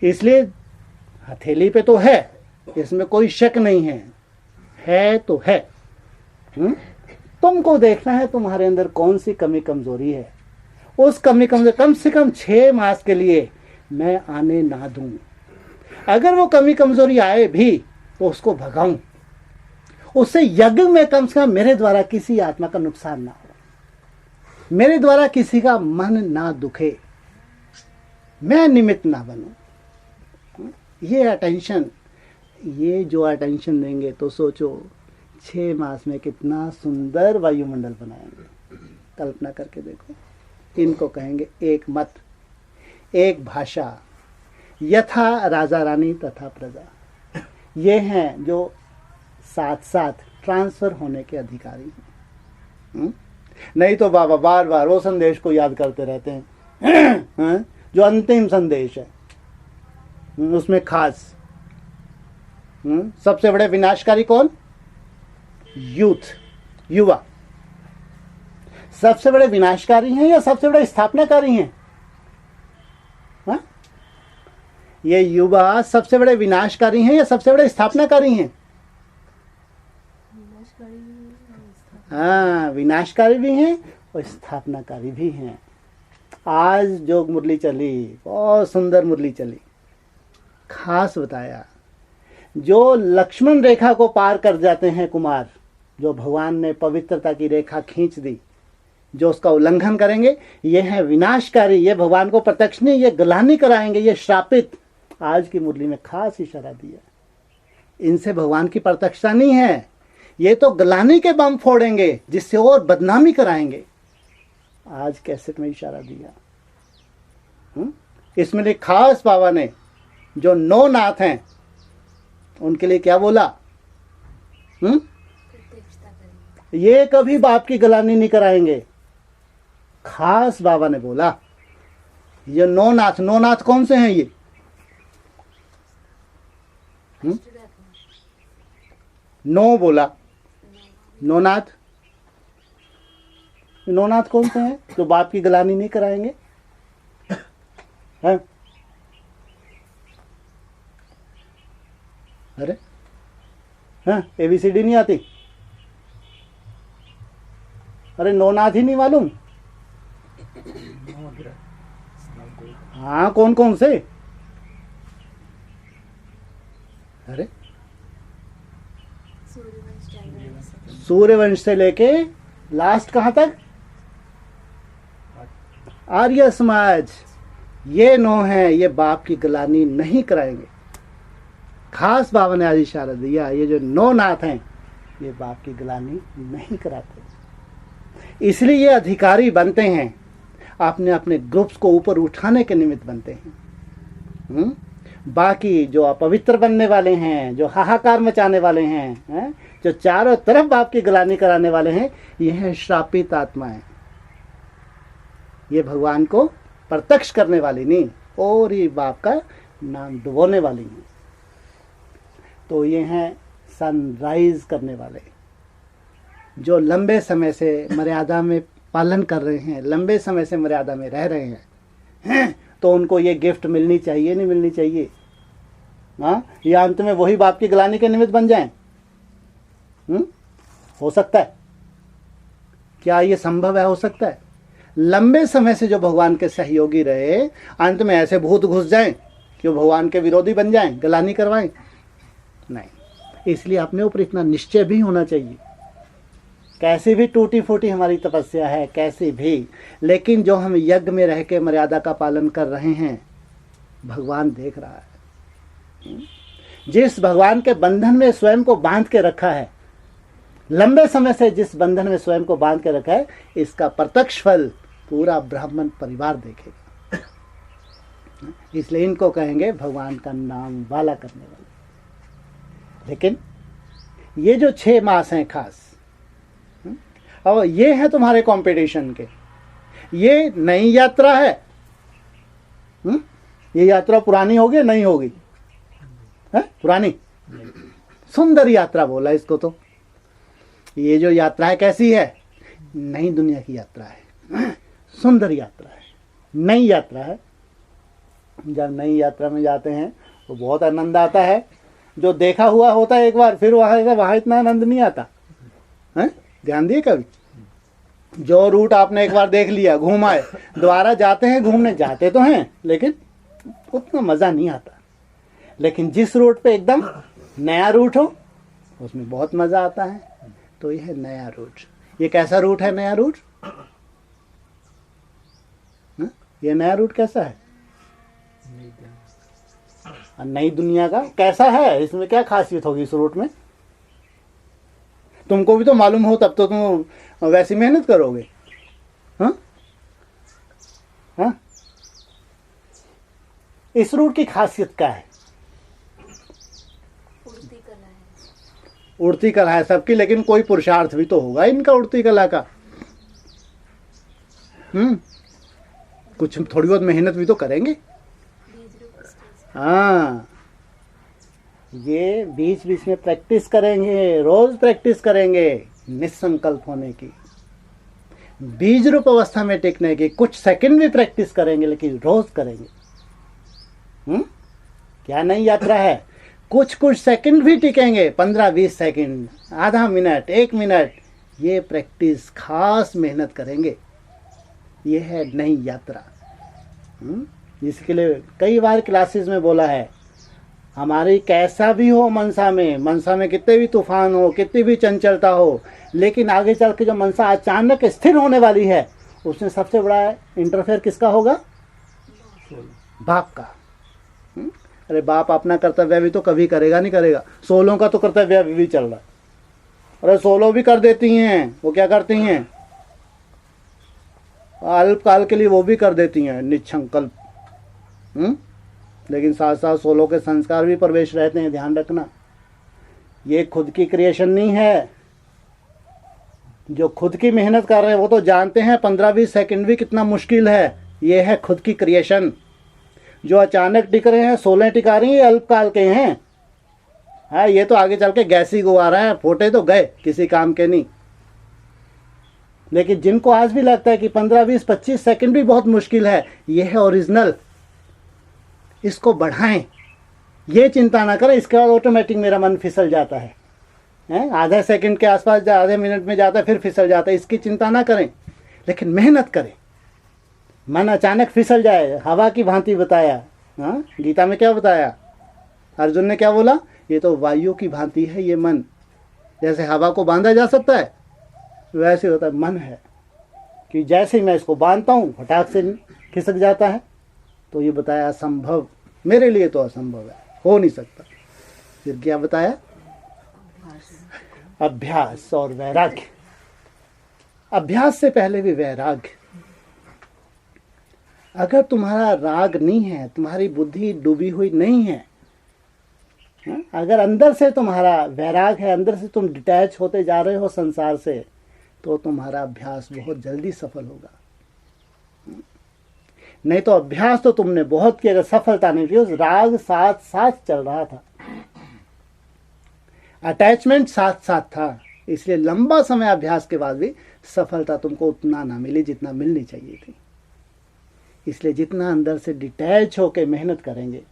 इसलिए हथेली पे तो है, इसमें कोई शक नहीं है तो है। तुमको देखना है तुम्हारे अंदर कौन सी कमी कमजोरी है, उस कमी कम से कम 6 मास के लिए मैं आने ना दूं। अगर वो कमी कमजोरी आए भी तो उसको भगाऊं, उससे यज्ञ में कम से कम मेरे द्वारा किसी आत्मा का नुकसान ना हो, मेरे द्वारा किसी का मन ना दुखे, मैं निमित्त ना बनूं। ये अटेंशन, ये जो अटेंशन देंगे तो सोचो 6 मास में कितना सुंदर वायुमंडल बनाएंगे। कल्पना करके देखो। इनको कहेंगे एक मत, एक भाषा, यथा राजा रानी तथा प्रजा। ये हैं जो साथ साथ ट्रांसफर होने के अधिकारी हैं। नहीं तो बाबा बार बार वो संदेश को याद करते रहते हैं जो अंतिम संदेश है, उसमें खास सबसे बड़े विनाशकारी कौन? यूथ, युवा। सबसे बड़े विनाशकारी हैं या सबसे बड़े स्थापनाकारी हैं? हा? ये युवा सबसे बड़े विनाशकारी हैं या सबसे बड़े स्थापनाकारी हैं? हाँ, विनाशकारी भी हैं और स्थापनाकारी भी हैं। आज जो मुरली चली, बहुत सुंदर मुरली चली, खास बताया। जो लक्ष्मण रेखा को पार कर जाते हैं कुमार, जो भगवान ने पवित्रता की रेखा खींच दी, जो उसका उल्लंघन करेंगे ये है विनाशकारी, ये भगवान को प्रत्यक्ष नहीं, ये ग्लानि कराएंगे, ये श्रापित। आज की मुरली में खास इशारा दिया, इनसे भगवान की प्रत्यक्षता नहीं है, ये तो ग्लानि के बम फोड़ेंगे जिससे और बदनामी कराएंगे। आज कैसेट में इशारा दिया। इसमें लिए खास बाबा ने जो 9 नाथ हैं उनके लिए क्या बोला? ये कभी बाप की ग्लानि नहीं कराएंगे। खास बाबा ने बोला ये 9 नाथ, 9 नाथ कौन से हैं ये? 9 बोला, 9 नाथ। 9 नाथ कौन से हैं जो बाप की ग्लानि नहीं कराएंगे? हैं? अरे हाँ, ABCD नहीं आती? अरे 9 नाथ ही नहीं मालूम? हाँ, कौन कौन से? अरे सूर्यवंश से लेके लास्ट कहाँ तक? आर्य समाज ये 9 है, ये बाप की गिलानी नहीं कराएंगे। खास बाबा ने आज इशारा दिया, ये जो 9 नाथ हैं ये बाप की गिलानी नहीं कराते। इसलिए ये अधिकारी बनते हैं, अपने अपने ग्रुप्स को ऊपर उठाने के निमित्त बनते हैं। बाकी जो अपवित्र बनने वाले हैं, जो हाहाकार मचाने वाले हैं, जो चारों तरफ बाप की गिलानी कराने वाले हैं, ये हैं श्रापित आत्माएं। ये भगवान को प्रत्यक्ष करने वाली नहीं, और ये बाप का नाम डुबोने वाली नहीं। तो ये हैं सनराइज करने वाले, जो लंबे समय से मर्यादा में पालन कर रहे हैं, लंबे समय से मर्यादा में रह रहे हैं। तो उनको ये गिफ्ट मिलनी चाहिए, नहीं मिलनी चाहिए? हाँ, या अंत में वही बाप की गिलानी के निमित्त बन जाएं? हो सकता है? क्या ये संभव है? हो सकता है? लंबे समय से जो भगवान के सहयोगी रहे, अंत में ऐसे भूत घुस जाएं कि वो भगवान के विरोधी बन जाएं, गिलानी करवाएं? नहीं। इसलिए अपने ऊपर इतना निश्चय भी होना चाहिए। कैसी भी टूटी फूटी हमारी तपस्या है, कैसी भी, लेकिन जो हम यज्ञ में रह के मर्यादा का पालन कर रहे हैं, भगवान देख रहा है। जिस भगवान के बंधन में स्वयं को बांध के रखा है, लंबे समय से जिस बंधन में स्वयं को बांध के रखा है, इसका प्रत्यक्ष फल पूरा ब्राह्मण परिवार देखेगा। इसलिए इनको कहेंगे भगवान का नाम वाला करने वाले। लेकिन ये जो 6 मास हैं खास, और ये है तुम्हारे कंपटीशन के, ये नई यात्रा है। ये यात्रा पुरानी होगी नहीं होगी? पुरानी सुंदर यात्रा बोला इसको। तो ये जो यात्रा है कैसी है? नई दुनिया की यात्रा है, सुंदर यात्रा है, नई यात्रा है। जब नई यात्रा में जाते हैं तो बहुत आनंद आता है। जो देखा हुआ होता है एक बार, फिर वहाँ इतना आनंद नहीं आता है। ध्यान दिए कभी? जो रूट आपने एक बार देख लिया, घूम आए, दोबारा जाते हैं घूमने, जाते तो हैं लेकिन उतना मज़ा नहीं आता। लेकिन जिस रूट पे एकदम नया रूट हो, उसमें बहुत मज़ा आता है। तो यह है नया रूट। ये कैसा रूट है नया रूट? ये नया रूट कैसा है? नई दुनिया का कैसा है? इसमें क्या खासियत होगी इस रूट में? तुमको भी तो मालूम हो, तब तो तुम वैसी मेहनत करोगे। हाँ? इस रूट की खासियत क्या है? उड़ती कला है सबकी, लेकिन कोई पुरुषार्थ भी तो होगा इनका उड़ती कला का। कुछ थोड़ी बहुत मेहनत भी तो करेंगे। हाँ, ये बीच बीच में प्रैक्टिस करेंगे, रोज प्रैक्टिस करेंगे निसंकल्प होने की, बीज रूप अवस्था में टिकने की। कुछ सेकंड भी प्रैक्टिस करेंगे, लेकिन रोज करेंगे। क्या नई यात्रा है? कुछ सेकंड भी टिकेंगे, 15-20 सेकंड, आधा मिनट, 1 मिनट, ये प्रैक्टिस खास मेहनत करेंगे। ये है नई यात्रा। इसके लिए कई बार क्लासेस में बोला है, हमारी कैसा भी हो मनसा में कितने भी तूफान हो, कितनी भी चंचलता हो, लेकिन आगे चल के जो मनसा अचानक स्थिर होने वाली है, उसमें सबसे बड़ा इंटरफेयर किसका होगा? बाप का। अरे बाप अपना कर्तव्य भी तो कभी करेगा नहीं करेगा। सोलों का तो कर्तव्य अभी भी चल रहा है। अरे सोलो भी कर देती हैं, वो क्या करती हैं? अल्पकाल के लिए वो भी कर देती हैं निसंकल्प। लेकिन साथ साथ सोलो के संस्कार भी प्रवेश रहते हैं, ध्यान रखना। ये खुद की क्रिएशन नहीं है। जो खुद की मेहनत कर रहे हैं वो तो जानते हैं 15-20 सेकंड भी कितना मुश्किल है। ये है खुद की क्रिएशन। जो अचानक टिक रहे हैं, 16 टिका रही हैं, ये अल्पकाल के हैं। हाँ, ये तो आगे चल के गैस ही गुआ रहे हैं, फोटे तो गए, किसी काम के नहीं। लेकिन जिनको आज भी लगता है कि 15-20-25 सेकंड भी बहुत मुश्किल है, ये है ओरिजिनल। इसको बढ़ाएं, ये चिंता ना करें। इसके बाद ऑटोमेटिक मेरा मन फिसल जाता है, आधा सेकंड के आसपास आधे मिनट में जाता है, फिर फिसल जाता है। इसकी चिंता ना करें, लेकिन मेहनत करें। मन अचानक फिसल जाए, हवा की भांति बताया। गीता में क्या बताया? अर्जुन ने क्या बोला? ये तो वायु की भांति है ये मन। जैसे हवा को बांधा जा सकता है, वैसे होता है मन है कि जैसे ही मैं इसको बांधता हूँ फटाक से खिसक जाता है। तो ये बताया असंभव, मेरे लिए तो असंभव है, हो नहीं सकता। फिर क्या बताया? अभ्यास और वैराग्य। अभ्यास से पहले भी वैराग्य। अगर तुम्हारा राग नहीं है, तुम्हारी बुद्धि डूबी हुई नहीं है, अगर अंदर से तुम्हारा वैराग है, अंदर से तुम डिटैच होते जा रहे हो संसार से, तो तुम्हारा अभ्यास बहुत जल्दी सफल होगा। नहीं तो अभ्यास तो तुमने बहुत किया, अगर सफलता नहीं थी, उस राग साथ साथ चल रहा था, अटैचमेंट साथ साथ था, इसलिए लंबा समय अभ्यास के बाद भी सफलता तुमको उतना ना मिली जितना मिलनी चाहिए थी। इसलिए जितना अंदर से डिटैच होके मेहनत करेंगे,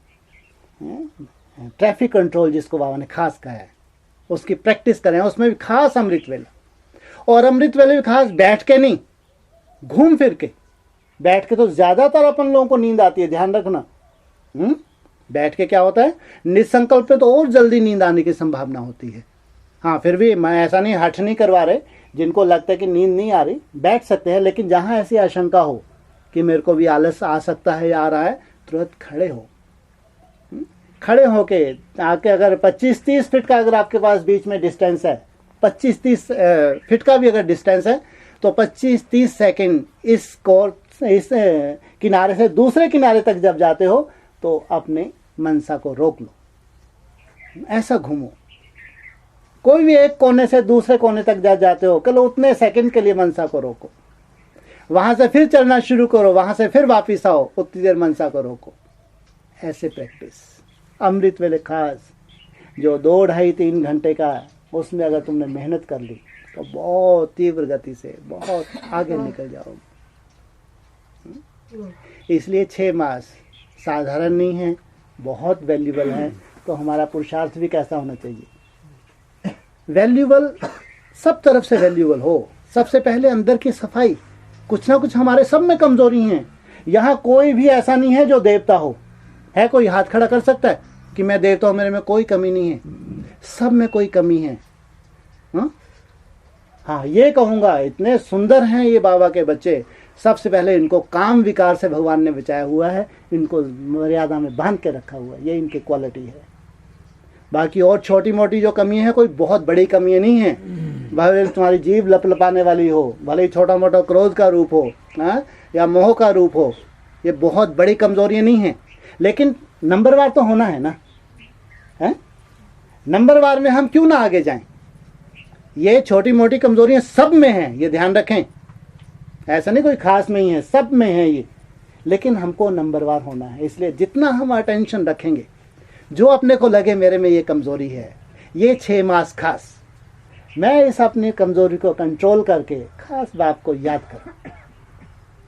ट्रैफिक कंट्रोल जिसको बाबा ने खास कहा है, उसकी प्रैक्टिस करें, उसमें भी खास अमृत वेला। और अमृत वेले भी खास बैठ के नहीं, घूम फिर के। बैठ के तो ज्यादातर अपन लोगों को नींद आती है, ध्यान रखना। बैठ के क्या होता है, निसंकल्प पे तो और जल्दी नींद आने की संभावना होती है। हाँ, फिर भी मैं ऐसा नहीं, हठ नहीं करवा रहे, जिनको लगता है कि नींद नहीं आ रही बैठ सकते हैं, लेकिन जहां ऐसी आशंका हो कि मेरे को भी आलस आ सकता है या आ रहा है, तुरंत खड़े हो। खड़े होके आके, अगर 25-30 फीट का अगर आपके पास बीच में डिस्टेंस है, 25-30 फीट का भी अगर डिस्टेंस है, तो 25-30 सेकंड इस किनारे से दूसरे किनारे तक जब जाते हो तो अपने मनसा को रोक लो, ऐसा घूमो। कोई भी एक कोने से दूसरे कोने तक जाते हो, चलो उतने सेकंड के लिए मनसा को रोको, वहां से फिर चलना शुरू करो, वहां से फिर वापिस आओ, उतनी देर मनसा को रोको। ऐसे प्रैक्टिस अमृत वेले खास जो 2-2.5-3 घंटे का, उसमें अगर तुमने मेहनत कर ली तो बहुत तीव्र गति से बहुत आगे निकल जाओगे। इसलिए 6 मास साधारण नहीं है, बहुत वैल्यूबल है। तो हमारा पुरुषार्थ भी कैसा होना चाहिए? वैल्यूबल, सब तरफ से वैल्यूबल हो। सबसे पहले अंदर की सफाई। कुछ ना कुछ हमारे सब में कमजोरी हैं। यहाँ कोई भी ऐसा नहीं है जो देवता हो। है कोई हाथ खड़ा कर सकता है कि मैं देवता हूं, मेरे में कोई कमी नहीं है? सब में कोई कमी है। हाँ, ये कहूंगा इतने सुंदर हैं ये बाबा के बच्चे। सबसे पहले इनको काम विकार से भगवान ने बचाया हुआ है, इनको मर्यादा में बांध के रखा हुआ है, ये इनकी क्वालिटी है। बाकी और छोटी मोटी जो कमी है, कोई बहुत बड़ी कमी नहीं है। भले तुम्हारी जीभ लपलपाने वाली हो, भले ही छोटा मोटा क्रोध का रूप हो, या मोह का रूप हो, ये बहुत बड़ी कमजोरियां नहीं है। लेकिन नंबरवार तो होना है ना, है? नंबरवार में हम क्यों ना आगे जाएं? ये छोटी मोटी कमजोरियां सब में हैं, ये ध्यान रखें। ऐसा नहीं कोई खास में ही है, सब में है ये। लेकिन हमको नंबरवार होना है। इसलिए जितना हम अटेंशन रखेंगे, जो अपने को लगे मेरे में ये कमजोरी है, ये 6 मास खास मैं इस अपनी कमजोरी को कंट्रोल करके खास बाप को याद करूं।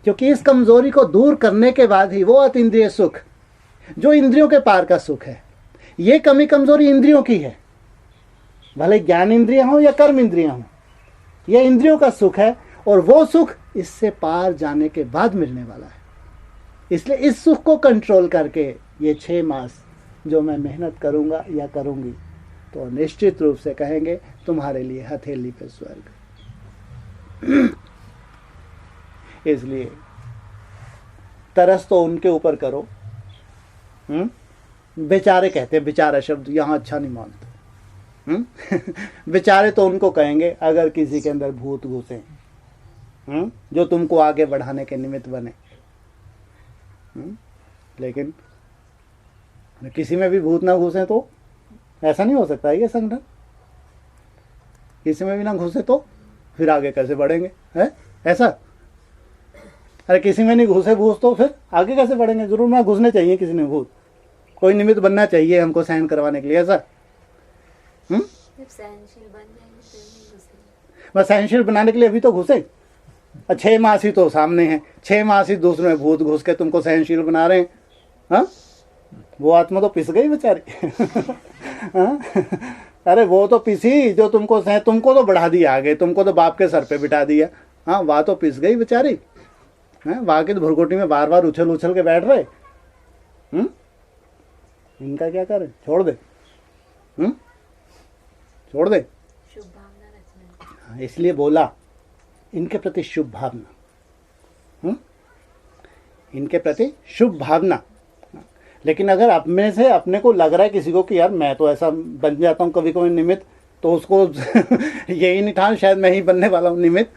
क्योंकि इस कमजोरी को दूर करने के बाद ही वो अतीन्द्रिय सुख, जो इंद्रियों के पार का सुख है, ये कमी कमजोरी इंद्रियों की है। भले ज्ञान इंद्रियां हो या कर्म इंद्रियां हो, यह इंद्रियों का सुख है। और वो सुख इससे पार जाने के बाद मिलने वाला है। इसलिए इस सुख को कंट्रोल करके ये 6 मास जो मैं मेहनत करूंगा या करूंगी, तो निश्चित रूप से कहेंगे तुम्हारे लिए हथेली पे स्वर्ग। इसलिए तरस तो उनके ऊपर करो। बेचारे कहते हैं, बेचारा शब्द यहाँ अच्छा नहीं मानते। बेचारे तो उनको कहेंगे अगर किसी के अंदर भूत घुसे, जो तुमको आगे बढ़ाने के निमित्त बने। लेकिन किसी में भी भूत ना घुसे तो ऐसा नहीं हो सकता है ये संगठन। किसी में भी ना घुसे तो फिर आगे कैसे बढ़ेंगे? है ऐसा? अरे किसी में नहीं घुसे भूत तो फिर आगे कैसे बढ़ेंगे? जरूर ना घुसने चाहिए किसी में भूत, कोई निमित्त बनना चाहिए हमको सहन करवाने के लिए। ऐसा बस सहनशील बनाने के लिए अभी तो घुसे। 6 मास ही तो सामने हैं, 6 मास ही दूसरे में भूत घुस के तुमको सहनशील बना रहे हैं। हाँ, वो आत्मा तो पिस गई बेचारी। हाँ? अरे वो तो पिसी जो तुमको तो बढ़ा दिया आगे, तुमको तो बाप के सर पे बिठा दिया। हाँ, वह तो पिस गई बेचारी। वहां की भुरकुटी में बार बार उछल उछल के बैठ रहे। इनका क्या करें? छोड़ दे, छोड़ दे। इसलिए बोला इनके प्रति शुभ भावना, इनके प्रति शुभ भावना। लेकिन अगर आप में से अपने को लग रहा है किसी को कि यार मैं तो ऐसा बन जाता हूँ कभी कभी निमित्त, तो उसको यही नहीं था शायद मैं ही बनने वाला हूँ निमित्त।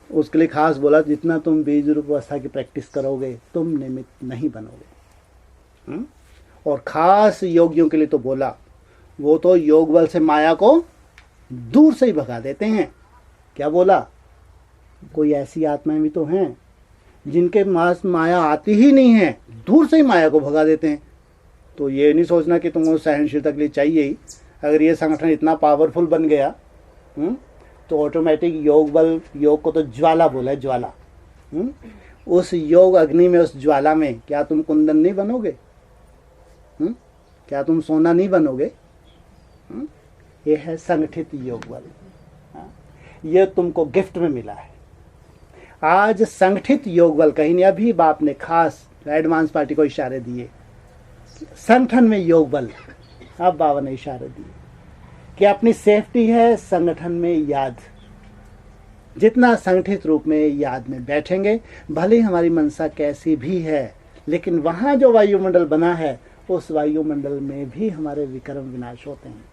उसके लिए खास बोला जितना तुम बीज रूप अवस्था की प्रैक्टिस करोगे तुम निमित्त नहीं बनोगे। और खास योगियों के लिए तो बोला, वो तो योग बल से माया को दूर से ही भगा देते हैं। क्या बोला? कोई ऐसी आत्माएं भी तो हैं जिनके पास माया आती ही नहीं है, दूर से ही माया को भगा देते हैं। तो ये नहीं सोचना कि तुमको सहनशीलता के लिए चाहिए ही। अगर ये संगठन इतना पावरफुल बन गया तो ऑटोमेटिक योग बल, योग को तो ज्वाला बोला है, ज्वाला। उस योग अग्नि में, उस ज्वाला में क्या तुम कुंदन नहीं बनोगे? क्या तुम सोना नहीं बनोगे? ये है संगठित योग बल। ये तुमको गिफ्ट में मिला है आज। संगठित योग बल कहीं नहीं, अभी बाप ने खास एडवांस पार्टी को इशारे दिए संगठन में योग बल। अब बाबा ने इशारे दिए कि अपनी सेफ्टी है संगठन में याद। जितना संगठित रूप में याद में बैठेंगे, भले हमारी मनसा कैसी भी है, लेकिन वहां जो वायुमंडल बना है उस वायुमंडल में भी हमारे विक्रम विनाश होते हैं।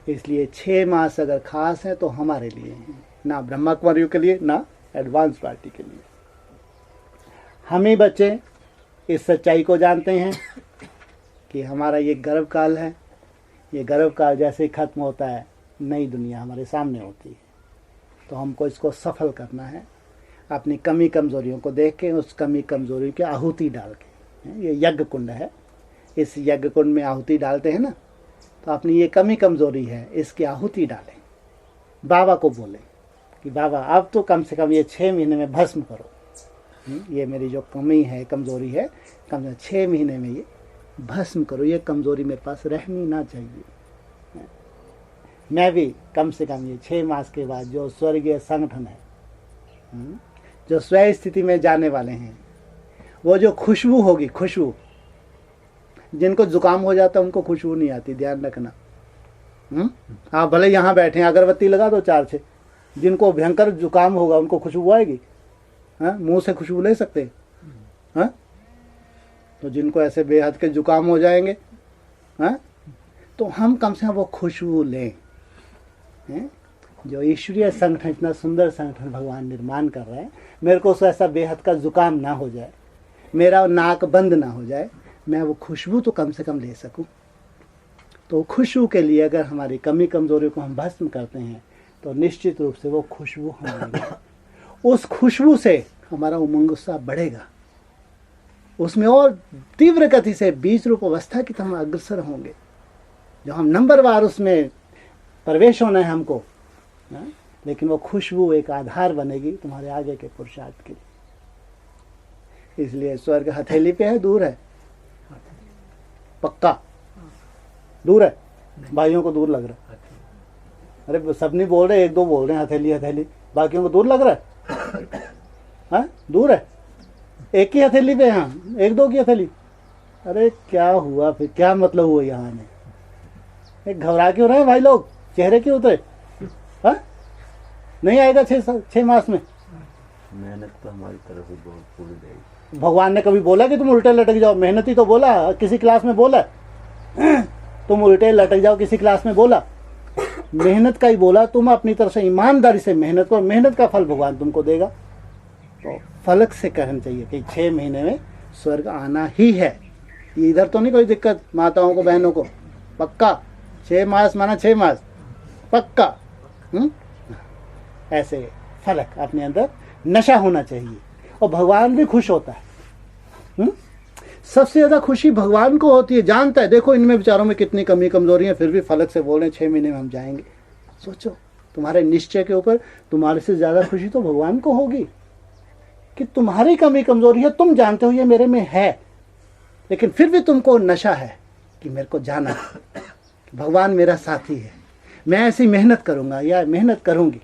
इसलिए 6 मास अगर खास है तो हमारे लिए हैं, ना ब्रह्मा कुमारियों के लिए, ना एडवांस पार्टी के लिए। हम ही बच्चे इस सच्चाई को जानते हैं कि हमारा ये गर्भ काल है। ये गर्भ काल जैसे ही खत्म होता है नई दुनिया हमारे सामने होती है। तो हमको इसको सफल करना है, अपनी कमी कमजोरियों को देख के उस कमी कमजोरी की आहुति डाल के। ये यज्ञ कुंड है, इस यज्ञ कुंड में आहुति डालते हैं ना, तो अपनी ये कमी कमजोरी है इसकी आहुति डालें। बाबा को बोलें कि बाबा अब तो कम से कम ये 6 महीने में भस्म करो। ये मेरी जो कमी है, कमजोरी है, कम से कम 6 महीने में ये भस्म करो। ये कमजोरी मेरे पास रहनी ना चाहिए। मैं भी कम से कम ये 6 मास के बाद जो स्वर्गीय संगठन है, जो स्वयं स्थिति में जाने वाले हैं, वो जो खुशबू होगी, खुशबू, जिनको जुकाम हो जाता है उनको खुशबू नहीं आती, ध्यान रखना। आप भले यहाँ बैठे हैं, अगरबत्ती लगा दो 4-6, जिनको भयंकर जुकाम होगा उनको खुशबू आएगी? मुंह से खुशबू ले सकते हैं? तो जिनको ऐसे बेहद के जुकाम हो जाएंगे, तो हम कम से कम वो खुशबू लें। जो ईश्वरीय संगठन, इतना सुंदर संगठन भगवान निर्माण कर रहे हैं, मेरे को ऐसा बेहद का जुकाम ना हो जाए, मेरा नाक बंद ना हो जाए, मैं वो खुशबू तो कम से कम ले सकूं। तो खुशबू के लिए अगर हमारी कमी कमजोरी को हम भस्म करते हैं तो निश्चित रूप से वो खुशबू हमारी, उस खुशबू से हमारा उमंग उत्साह बढ़ेगा, उसमें और तीव्र गति से बीज रूप अवस्था की तरह अग्रसर होंगे। जो हम नंबरवार उसमें प्रवेश होना है हमको, लेकिन वो खुशबू एक आधार बनेगी तुम्हारे आगे के पुरुषार्थ के लिए। इसलिए स्वर्ग हथेली पे है, दूर है? पक्का दूर है? भाइयों को दूर लग रहा है? अरे सब नहीं बोल रहे, 1-2 बोल रहे हैं हथेली हथेली, बाकियों को दूर लग रहा है? दूर है? एक ही हथेली पे, यहाँ 1-2 की हथेली। अरे क्या हुआ फिर, क्या मतलब हुआ यहाँ ने? घबरा क्यों रहे भाई लोग, चेहरे क्यों उतरे? नहीं आएगा 6 मास में? मेहनत तो हमारी तरफ से बहुत पूरी रहेगी। भगवान ने कभी बोला कि तुम उल्टे लटक जाओ? मेहनत ही तो बोला, किसी क्लास में बोला तुम उल्टे लटक जाओ, किसी क्लास में बोला? मेहनत का ही बोला। तुम अपनी तरफ से ईमानदारी से मेहनत करो, मेहनत का फल भगवान तुमको देगा। तो फलक से कहना चाहिए कि 6 महीने में स्वर्ग आना ही है। इधर तो नहीं कोई दिक्कत माताओं को, बहनों को? पक्का 6 मास माना 6 मास पक्का। ऐसे फलक अपने अंदर नशा होना चाहिए, और भगवान भी खुश होता है। सबसे ज्यादा खुशी भगवान को होती है, जानता है देखो इनमें बेचारों में कितनी कमी कमजोरी है, फिर भी फलक से बोल रहे हैं 6 महीने में हम जाएंगे। सोचो तुम्हारे निश्चय के ऊपर तुम्हारे से ज्यादा खुशी तो भगवान को होगी कि तुम्हारी कमी कमजोरी है, तुम जानते हो ये मेरे में है, लेकिन फिर भी तुमको नशा है कि मेरे को जाना है, भगवान मेरा साथी है, मैं ऐसी मेहनत करूंगा या मेहनत करूंगी।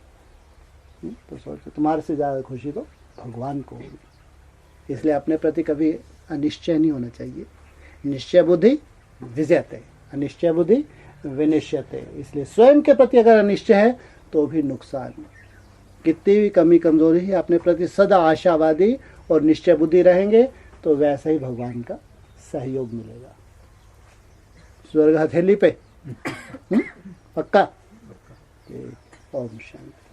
तो सोचो तुम्हारे से ज्यादा खुशी तो भगवान को होगी। इसलिए अपने प्रति कभी अनिश्चय नहीं होना चाहिए। निश्चय बुद्धि विजयते, अनिश्चय बुद्धि विनिश्चयते। इसलिए स्वयं के प्रति अगर अनिश्चय है तो भी नुकसान है। कितनी भी कमी कमजोरी है अपने प्रति सदा आशावादी और निश्चय बुद्धि रहेंगे तो वैसा ही भगवान का सहयोग मिलेगा। स्वर्ग हथेली पे पक्का। ओम शांति।